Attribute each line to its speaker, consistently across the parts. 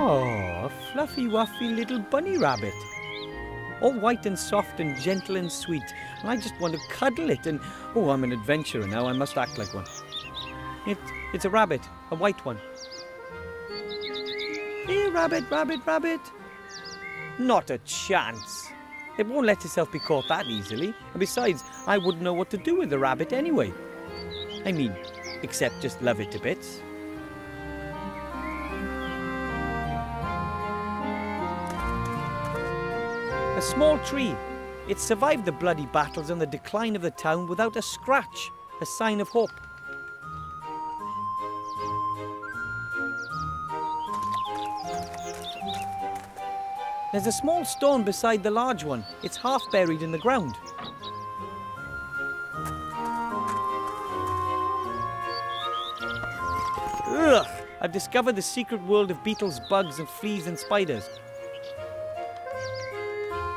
Speaker 1: Oh, a fluffy wuffy little bunny rabbit. All white and soft and gentle and sweet. And I just want to cuddle it and... Oh, I'm an adventurer now. I must act like one. It's a rabbit. A white one. Here, rabbit, rabbit, rabbit. Not a chance. It won't let itself be caught that easily. And besides, I wouldn't know what to do with the rabbit anyway. I mean, except just love it to bits. A small tree. It survived the bloody battles and the decline of the town without a scratch. A sign of hope. There's a small stone beside the large one. It's half buried in the ground. Ugh! I've discovered the secret world of beetles, bugs and fleas and spiders.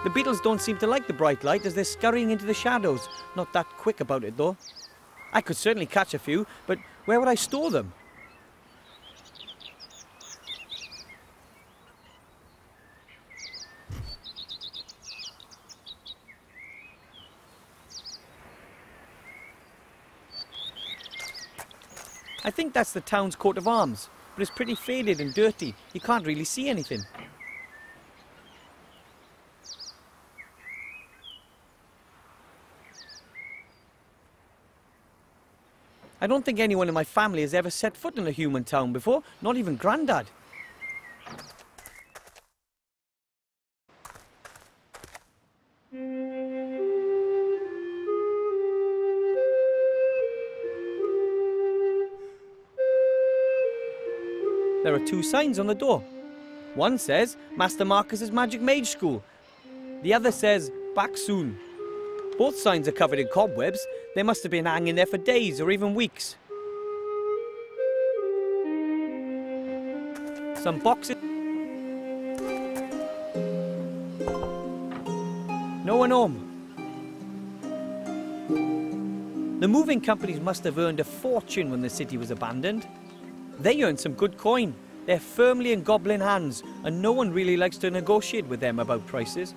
Speaker 1: The beetles don't seem to like the bright light as they're scurrying into the shadows. Not that quick about it though. I could certainly catch a few, but where would I store them? I think that's the town's coat of arms, but it's pretty faded and dirty. You can't really see anything. I don't think anyone in my family has ever set foot in a human town before, not even Grandad. There are two signs on the door. One says Master Marcus's Magic Mage School. The other says back soon. Both signs are covered in cobwebs. They must have been hanging there for days or even weeks. Some boxes. No one home. The moving companies must have earned a fortune when the city was abandoned. They earned some good coin. They're firmly in goblin hands, and no one really likes to negotiate with them about prices.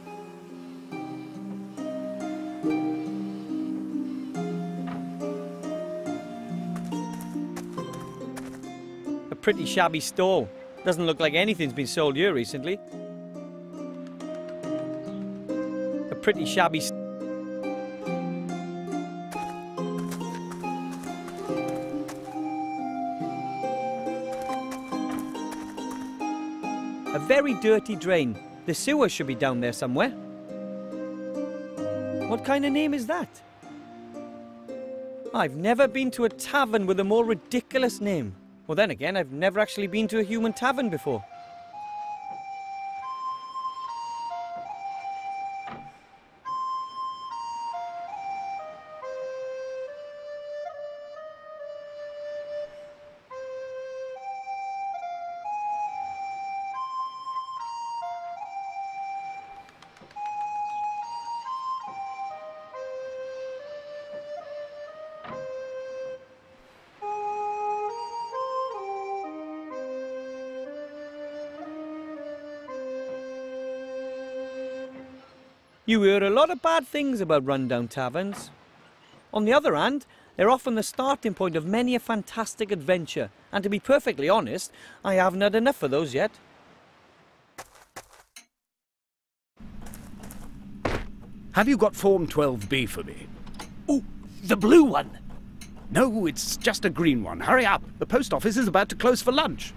Speaker 1: A pretty shabby stall. Doesn't look like anything's been sold here recently. A pretty shabby A very dirty drain. The sewer should be down there somewhere. What kind of name is that? I've never been to a tavern with a more ridiculous name. Well, then again, I've never actually been to a human tavern before. You hear a lot of bad things about rundown taverns. On the other hand, they're often the starting point of many a fantastic adventure, and to be perfectly honest, I haven't had enough of those yet.
Speaker 2: Have you got Form 12B for me?
Speaker 3: Oh, the blue one!
Speaker 2: No, it's just a green one. Hurry up, the post office is about to close for lunch.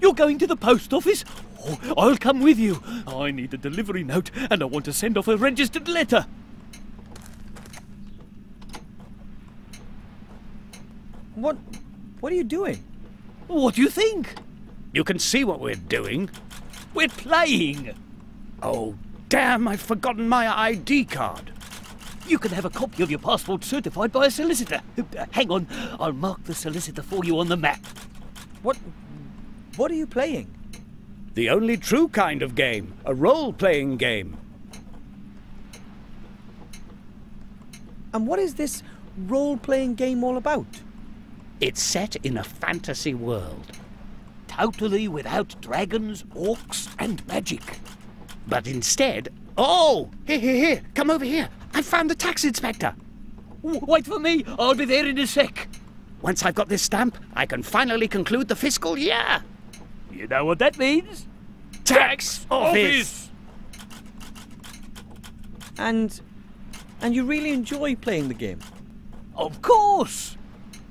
Speaker 3: You're going to the post office? Oh, I'll come with you. I need a delivery note and I want to send off a registered letter.
Speaker 1: What are you doing?
Speaker 3: What do you think?
Speaker 2: You can see what we're doing.
Speaker 3: We're playing.
Speaker 2: Oh, damn, I've forgotten my ID card.
Speaker 3: You can have a copy of your passport certified by a solicitor. Hang on, I'll mark the solicitor for you on the map.
Speaker 1: What are you playing?
Speaker 2: The only true kind of game, a role-playing game.
Speaker 1: And what is this role-playing game all about?
Speaker 2: It's set in a fantasy world.
Speaker 3: totally without dragons, orcs, and magic.
Speaker 2: But instead... Oh! Here, come over here. I found the tax inspector.
Speaker 3: Wait for me, I'll be there in a sec.
Speaker 2: Once I've got this stamp, I can finally conclude the fiscal year.
Speaker 3: You know what that means?
Speaker 2: Tax office!
Speaker 1: And you really enjoy playing the game?
Speaker 3: Of course!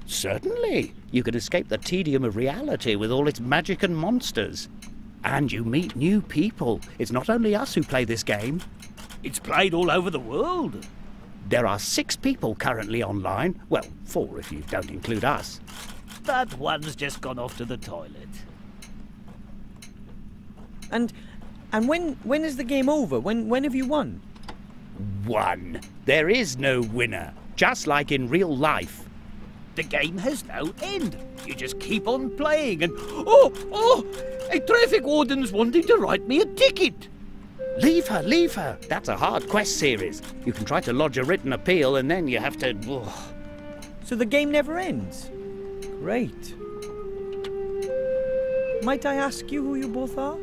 Speaker 2: Certainly. You can escape the tedium of reality with all its magic and monsters. And you meet new people. It's not only us who play this game.
Speaker 3: It's played all over the world.
Speaker 2: There are 6 people currently online. Well, 4 if you don't include us.
Speaker 3: But one's just gone off to the toilet.
Speaker 1: And when is the game over? When have you won?
Speaker 2: Won. There is no winner. Just like in real life.
Speaker 3: The game has no end. You just keep on playing and... Oh! A traffic warden's wanting to write me a ticket.
Speaker 2: Leave her. That's a hard quest series. You can try to lodge a written appeal and then you have to...
Speaker 1: So the game never ends? Great. Might I ask you who you both are?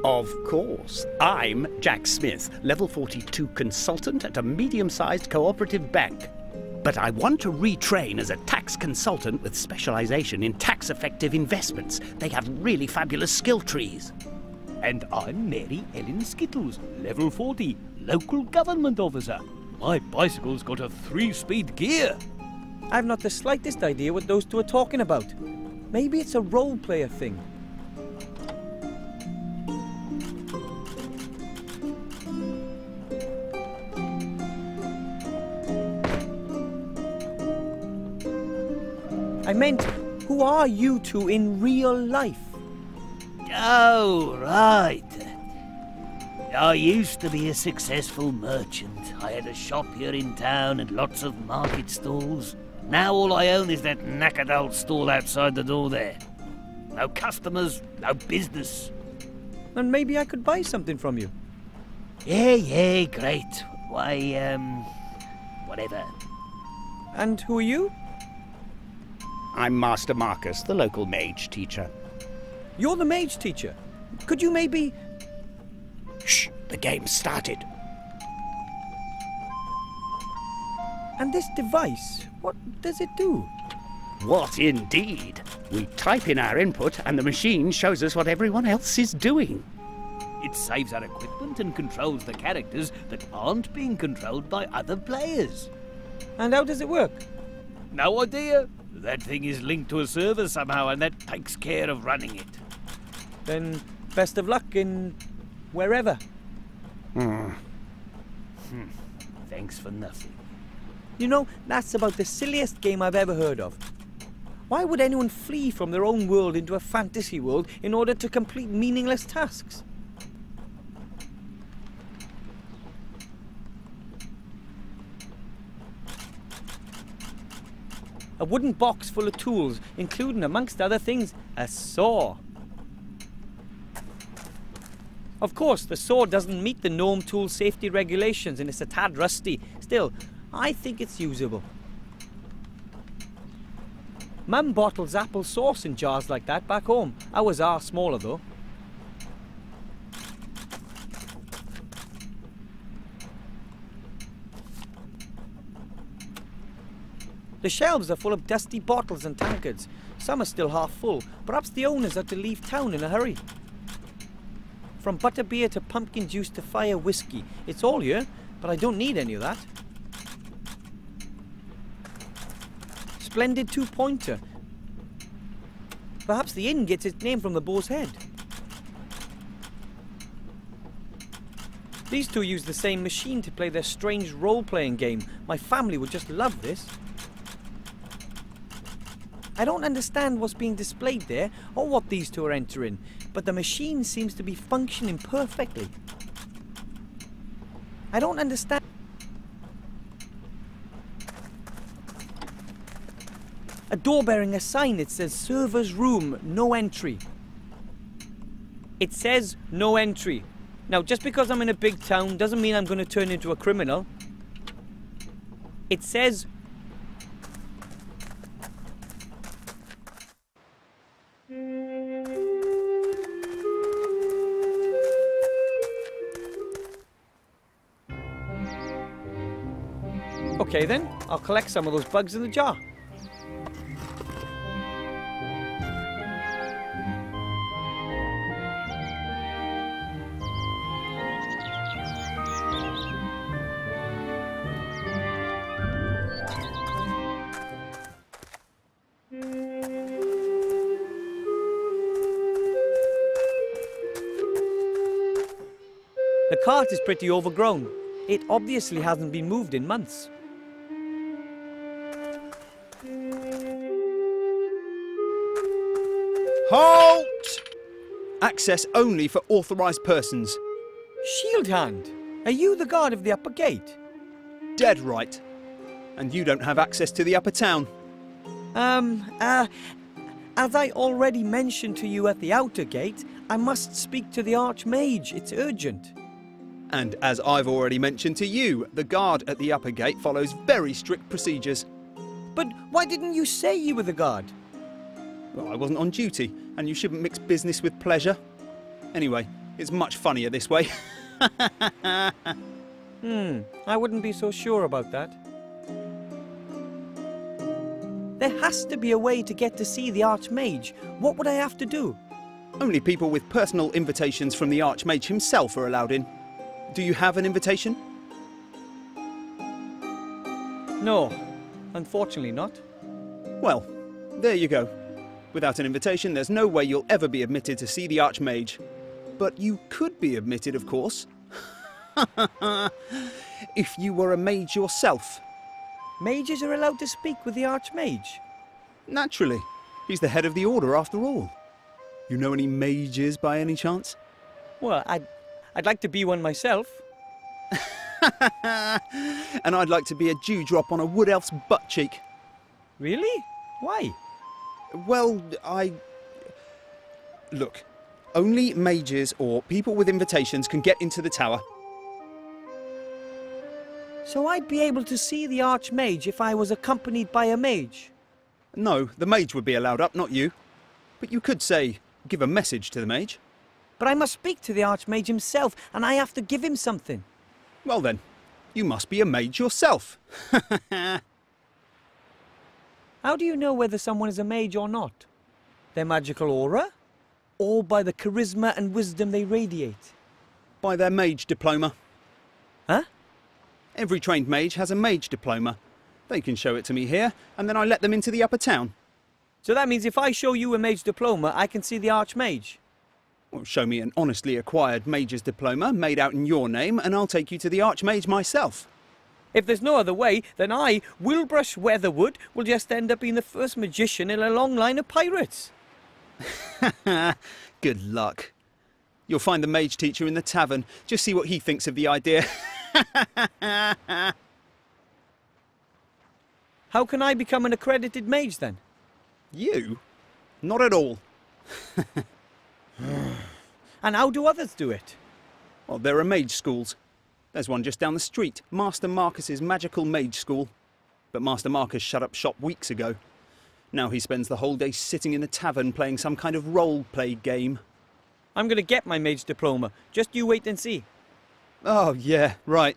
Speaker 2: Of course. I'm Jack Smith, level 42 consultant at a medium-sized cooperative bank. But I want to retrain as a tax consultant with specialization in tax-effective investments. They have really fabulous skill trees.
Speaker 3: And I'm Mary Ellen Skittles, level 40, local government officer. My bicycle's got a 3-speed gear.
Speaker 1: I've not the slightest idea what those two are talking about. Maybe it's a role-player thing. I meant, who are you two in real life?
Speaker 3: Oh, right. I used to be a successful merchant. I had a shop here in town and lots of market stalls. Now all I own is that knackered old stall outside the door there. No customers, no business.
Speaker 1: And maybe I could buy something from you.
Speaker 3: Yeah, great. Why, whatever.
Speaker 1: And who are you?
Speaker 2: I'm Master Marcus, the local mage teacher.
Speaker 1: You're the mage teacher. Could you maybe...
Speaker 2: Shh, the game started.
Speaker 1: And this device, what does it do?
Speaker 2: What indeed? We type in our input and the machine shows us what everyone else is doing.
Speaker 3: It saves our equipment and controls the characters that aren't being controlled by other players.
Speaker 1: And how does it work?
Speaker 3: No idea. That thing is linked to a server somehow and that takes care of running it.
Speaker 1: Then best of luck in... wherever.
Speaker 3: Thanks for nothing.
Speaker 1: You know, that's about the silliest game I've ever heard of. Why would anyone flee from their own world into a fantasy world in order to complete meaningless tasks? A wooden box full of tools, including, amongst other things, a saw. Of course, the saw doesn't meet the Gnome Tool safety regulations and it's a tad rusty. Still, I think it's usable. Mum bottles apple sauce in jars like that back home. Ours are smaller though. The shelves are full of dusty bottles and tankards. Some are still half full. Perhaps the owners had to leave town in a hurry. From butterbeer to pumpkin juice to fire whiskey. It's all here, but I don't need any of that. Splendid 2-pointer. Perhaps the inn gets its name from the boar's head. These two use the same machine to play their strange role-playing game. My family would just love this. I don't understand what's being displayed there or what these two are entering, but the machine seems to be functioning perfectly. I don't understand. A door bearing a sign that says server's room, no entry. It says no entry. Now, just because I'm in a big town doesn't mean I'm going to turn into a criminal. It says Okay then, I'll collect some of those bugs in the jar. The cart is pretty overgrown. It obviously hasn't been moved in months.
Speaker 4: Halt! Access only for authorised persons.
Speaker 1: Shield Hand, are you the guard of the upper gate?
Speaker 4: Dead right. And you don't have access to the upper town.
Speaker 1: As I already mentioned to you at the outer gate, I must speak to the Archmage. It's urgent.
Speaker 4: And as I've already mentioned to you, the guard at the upper gate follows very strict procedures.
Speaker 1: But why didn't you say you were the guard?
Speaker 4: Well, I wasn't on duty, and you shouldn't mix business with pleasure. Anyway, it's much funnier this way.
Speaker 1: I wouldn't be so sure about that. There has to be a way to get to see the Archmage. What would I have to do?
Speaker 4: Only people with personal invitations from the Archmage himself are allowed in. Do you have an invitation?
Speaker 1: No, unfortunately not.
Speaker 4: Well, there you go. Without an invitation, there's no way you'll ever be admitted to see the Archmage. But you could be admitted, of course. If you were a mage yourself.
Speaker 1: Mages are allowed to speak with the Archmage.
Speaker 4: Naturally. He's the head of the order, after all. You know any mages by any chance?
Speaker 1: Well, I'd like to be one myself.
Speaker 4: And I'd like to be a dewdrop on a wood elf's butt cheek.
Speaker 1: Really? Why?
Speaker 4: Well, Look, only mages or people with invitations can get into the tower.
Speaker 1: So I'd be able to see the Archmage if I was accompanied by a mage?
Speaker 4: No, the mage would be allowed up, not you. But you could say, give a message to the mage.
Speaker 1: But I must speak to the Archmage himself, and I have to give him something.
Speaker 4: Well then, you must be a mage yourself.
Speaker 1: How do you know whether someone is a mage or not? Their magical aura? Or by the charisma and wisdom they radiate?
Speaker 4: By their mage diploma.
Speaker 1: Huh?
Speaker 4: Every trained mage has a mage diploma. They can show it to me here, and then I let them into the upper town.
Speaker 1: So that means if I show you a mage diploma, I can see the Archmage?
Speaker 4: Well, show me an honestly acquired mage's diploma made out in your name, and I'll take you to the Archmage myself.
Speaker 1: If there's no other way, then I, Wilbrush Weatherwood, will just end up being the first magician in a long line of pirates.
Speaker 4: Good luck. You'll find the mage teacher in the tavern. Just see what he thinks of the idea.
Speaker 1: How can I become an accredited mage then?
Speaker 4: You? Not at all.
Speaker 1: And how do others do it?
Speaker 4: Well, there are mage schools. There's one just down the street, Master Marcus's Magical Mage School. But Master Marcus shut up shop weeks ago. Now he spends the whole day sitting in the tavern playing some kind of role-play game.
Speaker 1: I'm going to get my mage diploma. Just you wait and see.
Speaker 4: Oh, yeah, right.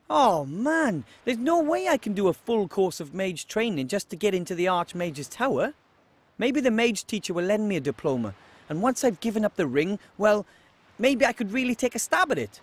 Speaker 1: Oh man, there's no way I can do a full course of mage training just to get into the Archmage's tower. Maybe the mage teacher will lend me a diploma, and once I've given up the ring, well, maybe I could really take a stab at it.